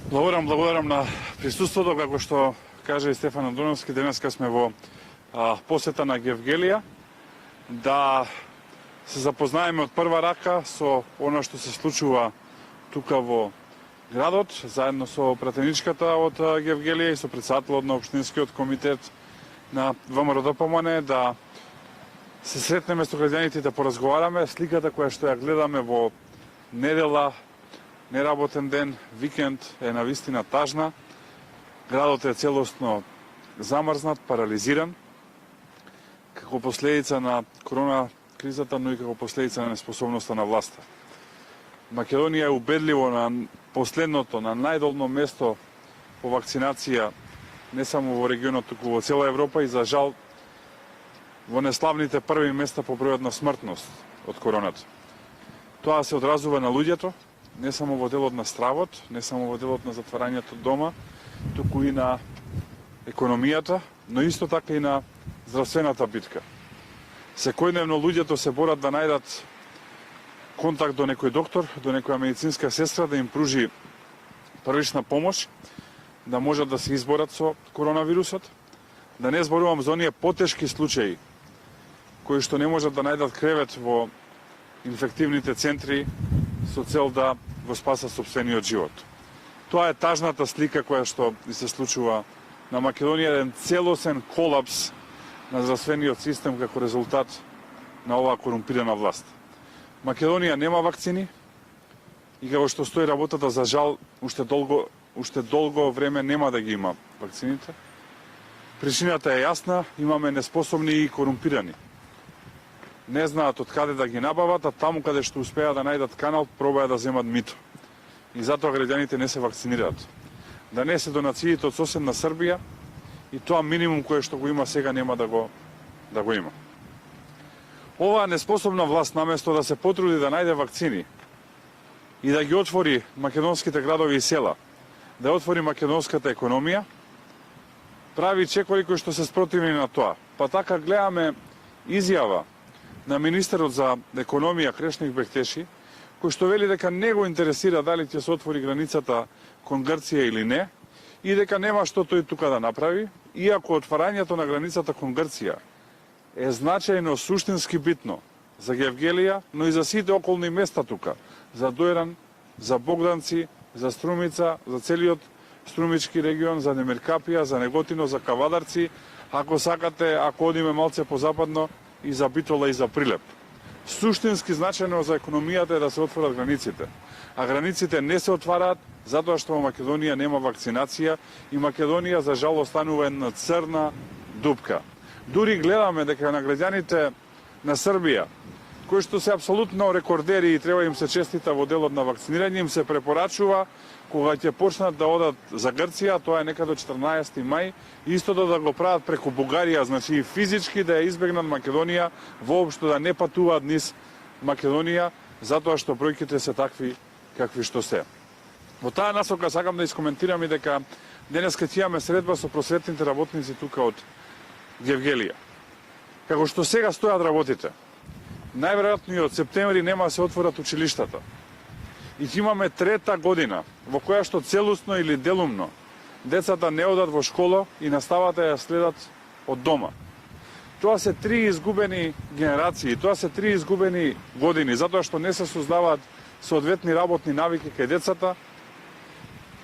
Благодарам на присуството, како што каже и Стефан Андоновски, денеска сме во посета на Гевгелија, да се запознаеме од прва рака со она што се случува тука во градот, заедно со пратеничката од Гевгелија и со претседателот на Општинскиот комитет на ВМРО ДПМН, да се сретнеме со граѓаните и да поразговараме. Сликата која што ја гледаме во недела, неработен ден, викенд е навистина тажна. Градот е целосно замрзнат, парализиран, како последица на корона кризата, но и како последица на неспособноста на власта. Македонија е убедливо на последното, на најдолно место по вакцинација, не само во регионот, туку во цела Европа и за жал во неславните први места по бројот на смртност од короната. Тоа се одразува на луѓето, не само во делот на стравот, не само во делот на затварањето дома, туку и на економијата, но исто така и на здравствената битка. Секојдневно луѓето се борат да најдат контакт до некој доктор, до некоја медицинска сестра, да им пружи првична помош, да можат да се изборат со коронавирусот. Да не зборувам за оние потешки случаи кои што не можат да најдат кревет во инфективните центри со цел да го спасат сопствениот живот. Тоа е тажната слика која што се случува на Македонија, еден целосен колапс на здравствениот систем како резултат на оваа корумпирана власт. Македонија нема вакцини и како што стои работата, за жал, уште долго време нема да ги има вакцините. Причината е јасна, имаме неспособни и корумпирани. Не знаат од каде да ги набават, а таму каде што успеа да најдат канал, пробаја да земат мито. И затоа граѓаните не се вакцинираат. Да не се донациите од соседна Србија и тоа минимум кое што го има сега нема да го има. Оваа неспособна власт, наместо да се потруди да најде вакцини и да ги отвори македонските градови и села, да отвори македонската економија, прави чекори кои што се спротивни на тоа. Па така гледаме изјава на министерот за економија Крешник Бектеши, кој што вели дека не го интересира дали ќе се отвори границата кон Грција или не, и дека нема што тој тука да направи, иако отварањето на границата кон Грција е значајно суштински битно за Гевгелија, но и за сите околни места тука, за Дојран, за Богданци, за Струмица, за целиот Струмички регион, за Немиркапија, за Неготино, за Кавадарци, ако сакате, ако одиме малце позападно, и за Битола и за Прилеп. Суштински значајно за економијата е да се отворат границите. А границите не се отвараат затоа што во Македонија нема вакцинација и Македонија за жал останува една црна дупка. Дури гледаме дека на граѓаните на Србија, кои што се апсолутно рекордери и треба им се честита во делот на вакцинирање, им се препорачува кога ќе почнат да одат за Грција, тоа е некаде 14 мај, исто да го прават преку Бугарија, значи и физички да ја избегнат Македонија, воопшто да не патуваат низ Македонија, затоа што бројките се такви какви што се. Во таа насока сакам да искоментирам и дека денеска ќе имаме средба со просветните работници тука од Гевгелија. Како што сега стојат работите, најверојатно и од септември нема да се отворат училиштата. И ќе имаме трета година во која што целусно или делумно децата не одат во школа и наставата ја следат од дома. Тоа се 3 изгубени генерации, тоа се 3 изгубени години, затоа што не се создаваат соодветни работни навики кај децата,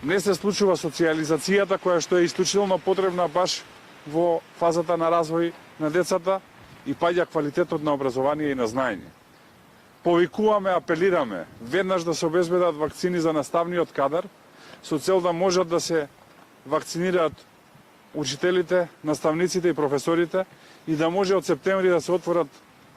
не се случува социјализацијата која што е исклучително потребна баш во фазата на развој на децата и паѓа квалитетот на образование и на знаење. Повикуваме, апелираме веднаш да се обезбедат вакцини за наставниот кадар со цел да можат да се вакцинираат учителите, наставниците и професорите и да може од септември да се отворат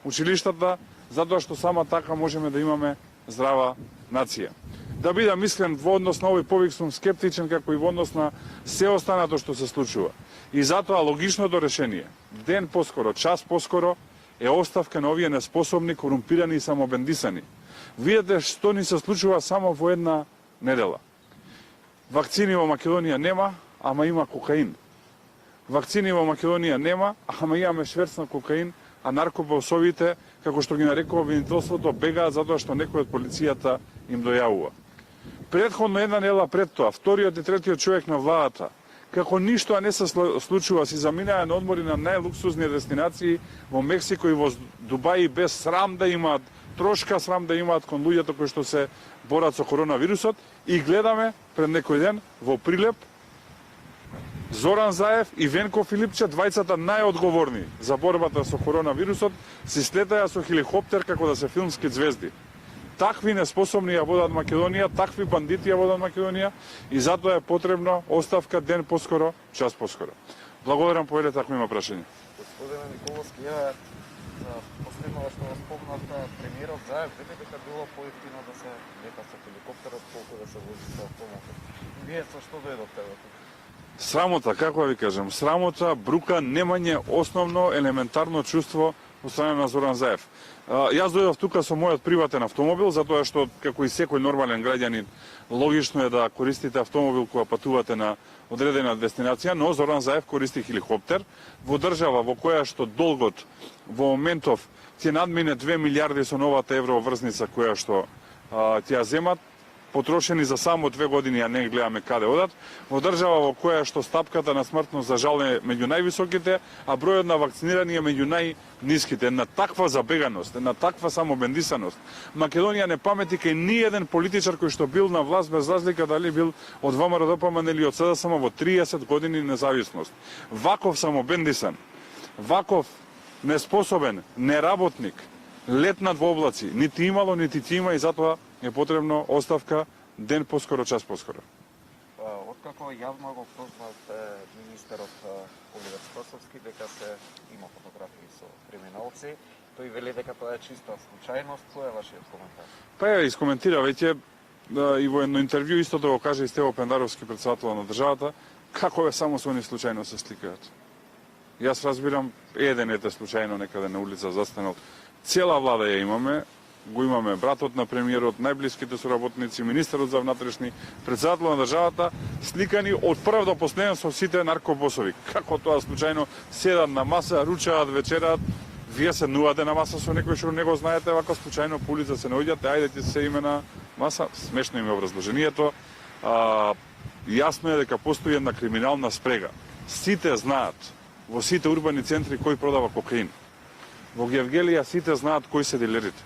училиштата, затоа што само така можеме да имаме здрава нација. Да бидам искрен, во однос на овој повик сум скептичен, како и во однос на се останато што се случува. И затоа логичното решение, ден поскоро, час поскоро, е оставка на овие неспособни, корумпирани и самобендисани. Видете што ни се случува само во една недела. Вакцини во Македонија нема, ама има кокаин. Вакцини во Македонија нема, ама имаме шверц на кокаин, а наркобосовите, како што ги нарекува обвинителството, бегаат затоа што некој од полицијата им дојавува. Претходно една недела пред тоа, вториот и третиот човек на владата, како ништо не се случува, си заминаа на одмори на најлуксузни дестинации во Мексико и во Дубај без срам да имаат, трошка срам да имаат кон луѓето кои што се борат со коронавирусот, и гледаме пред некој ден во Прилеп Зоран Заев и Венко Филипче, двајцата најодговорни за борбата со коронавирусот, си слетаја со хеликоптер како да се филмски звезди. Такви неспособни ја водат Македонија, такви бандити ја водат Македонија, и затоа е потребно оставка ден поскоро, час поскоро. Благодарам, повелете, ако има прашање. Господине Николовски, ја последно што спомнавте, премиерот Заев, вели дека било поевтино да се лета со хеликоптерот, колку да се вози со автомобил. Вие со што дојдовте во тука? Срамота, како ви кажам, срамота, брука, немање основно елементарно чувство од страна на Зоран Заев. Јас дојдов тука со мојот приватен автомобил, затоа што, како и секој нормален граѓанин, логично е да користите автомобил кога патувате на одредена дестинација, но Зоран Заев користи хеликоптер во држава во која што долгот во моментов ќе надмине 2 милиарди со новата евроврзница која што ќе ја земат, потрошени за само 2 години, а не гледаме каде одат, во држава во која што стапката на смртност за жал е меѓу највисоките, а бројот на вакцинирани е меѓу најниските. На таква забеганост, на таква самобендисаност, Македонија не памети кај ниеден политичар кој што бил на власт, без разлика дали бил од ВМРО-ДПМН или од СДСМ во 30 години независност. Ваков самобендисан, ваков неспособен, неработник, летнат во облаци, нити имало, нити ќе има, и затоа е потребно оставка ден поскоро, час поскоро. Откако јавно го прознавте министерот Оливер Спасовски дека се има фотографии со криминалци, тој вели дека тоа е чиста случајност. Кој е вашиот коментар? Па ја искоментира веќе и во едно интервју истото го каже и Стево Пендаровски, председател на државата, како е само со они случајно се сликаат. Јас разбирам, еден ете случајно некаде на улица застанал. Цела влада ја имаме, го имаме братот на премиерот, најблиските соработници, министерот за внатрешни, председател на државата, сликани од прв до последен со сите наркобосови. Како тоа случајно седат на маса, ручаат, вечерат, вие седнувате на маса со некој што не го знаете, вака случајно по улица се наоѓате, ајдете се име на маса, смешно им е образложението. Јасно е дека постои една криминална спрега. Сите знаат во сите урбани центри кој продава кокаин. Во Гевгелија сите знаат кои се дилерите.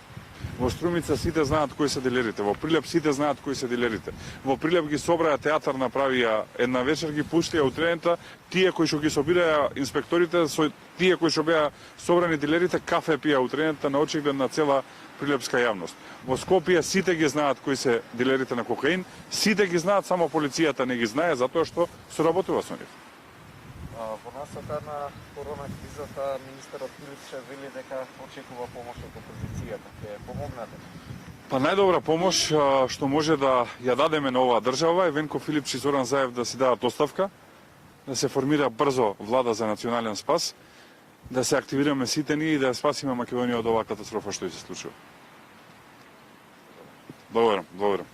Во Струмица сите знаат кои се дилерите. Во Прилеп сите знаат кои се дилерите. Во Прилеп ги собраја театар, направија една вечер, ги пуштија утрената, тие кои што ги собираја инспекторите, со тие кои што беа собрани дилерите, кафе пија утрената на очиглед на цела прилепска јавност. Во Скопје сите ги знаат кои се дилерите на кокаин, сите ги знаат, само полицијата не ги знае затоа што соработува со нив. Во насока на корона кризата, министерот Филипче вели дека очекува помош од опозицијата. Ќе помогнате? Па најдобра помош што може да ја дадеме на оваа држава е Венко Филипче и Зоран Заев да си дадат оставка, да се формира брзо влада за национален спас, да се активираме сите ние и да ја спасиме Македонија од оваа катастрофа што и се случува. Благодарам.